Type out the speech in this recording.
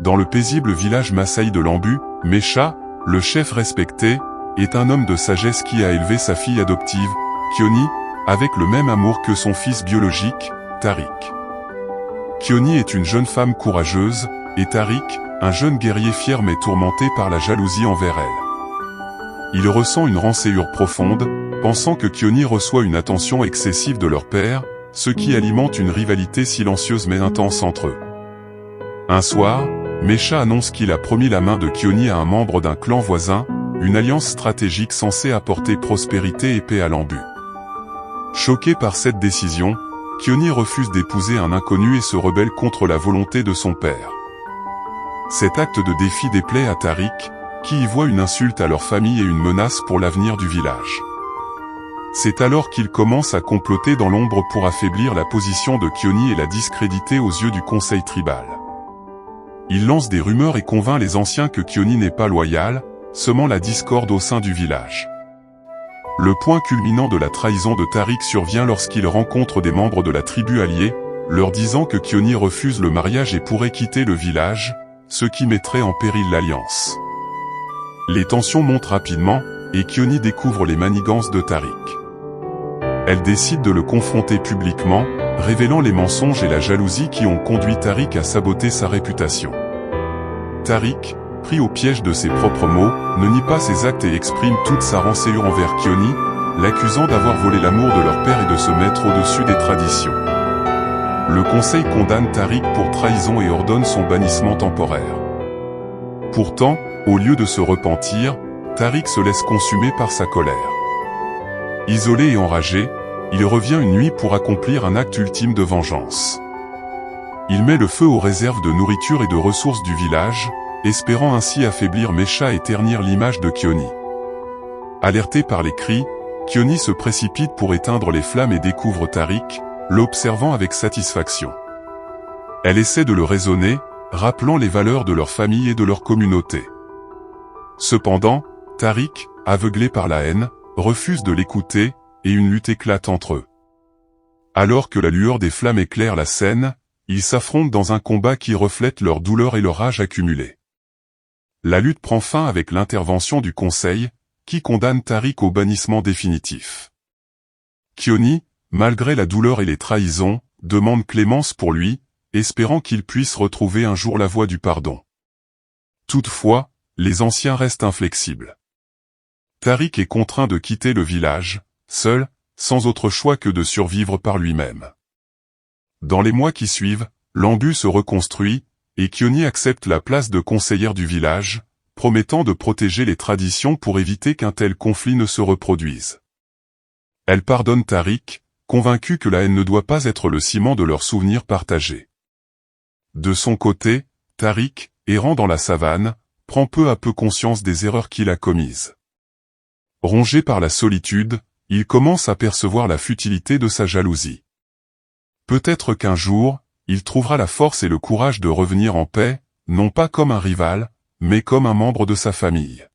dans le paisible village Massaï de Lambu, Mesha, le chef respecté, est un homme de sagesse qui a élevé sa fille adoptive, Kioni, avec le même amour que son fils biologique, Tariq. Kioni est une jeune femme courageuse, et Tariq, un jeune guerrier fier mais tourmenté par la jalousie envers elle. Il ressent une rançéure profonde, pensant que Kioni reçoit une attention excessive de leur père, ce qui alimente une rivalité silencieuse mais intense entre eux. Un soir, Mesha annonce qu'il a promis la main de Kioni à un membre d'un clan voisin, une alliance stratégique censée apporter prospérité et paix à Lambu. Choqué par cette décision, Kioni refuse d'épouser un inconnu et se rebelle contre la volonté de son père. Cet acte de défi déplaît à Tariq, qui y voit une insulte à leur famille et une menace pour l'avenir du village. C'est alors qu'il commence à comploter dans l'ombre pour affaiblir la position de Kioni et la discréditer aux yeux du conseil tribal. Il lance des rumeurs et convainc les anciens que Kioni n'est pas loyal, semant la discorde au sein du village. Le point culminant de la trahison de Tariq survient lorsqu'il rencontre des membres de la tribu alliée, leur disant que Kioni refuse le mariage et pourrait quitter le village, ce qui mettrait en péril l'alliance. Les tensions montent rapidement, et Kioni découvre les manigances de Tariq. Elle décide de le confronter publiquement, révélant les mensonges et la jalousie qui ont conduit Tariq à saboter sa réputation. Tariq, pris au piège de ses propres mots, ne nie pas ses actes et exprime toute sa rançéure envers Kioni, l'accusant d'avoir volé l'amour de leur père et de se mettre au-dessus des traditions. Le conseil condamne Tariq pour trahison et ordonne son bannissement temporaire. Pourtant, au lieu de se repentir, Tariq se laisse consumer par sa colère. Isolé et enragé, il revient une nuit pour accomplir un acte ultime de vengeance. Il met le feu aux réserves de nourriture et de ressources du village, espérant ainsi affaiblir Mesha et ternir l'image de Kioni. Alerté par les cris, Kioni se précipite pour éteindre les flammes et découvre Tariq, l'observant avec satisfaction. Elle essaie de le raisonner, rappelant les valeurs de leur famille et de leur communauté. Cependant, Tariq, aveuglé par la haine, refuse de l'écouter, et une lutte éclate entre eux. Alors que la lueur des flammes éclaire la scène, ils s'affrontent dans un combat qui reflète leur douleur et leur rage accumulée. La lutte prend fin avec l'intervention du conseil, qui condamne Tariq au bannissement définitif. Kioni, malgré la douleur et les trahisons, demande clémence pour lui, espérant qu'il puisse retrouver un jour la voie du pardon. Toutefois, les anciens restent inflexibles. Tariq est contraint de quitter le village, seul, sans autre choix que de survivre par lui-même. Dans les mois qui suivent, Lambu se reconstruit, et Kioni accepte la place de conseillère du village, promettant de protéger les traditions pour éviter qu'un tel conflit ne se reproduise. Elle pardonne Tariq, convaincue que la haine ne doit pas être le ciment de leurs souvenirs partagés. De son côté, Tariq, errant dans la savane, prend peu à peu conscience des erreurs qu'il a commises. Rongé par la solitude, il commence à percevoir la futilité de sa jalousie. Peut-être qu'un jour, il trouvera la force et le courage de revenir en paix, non pas comme un rival, mais comme un membre de sa famille.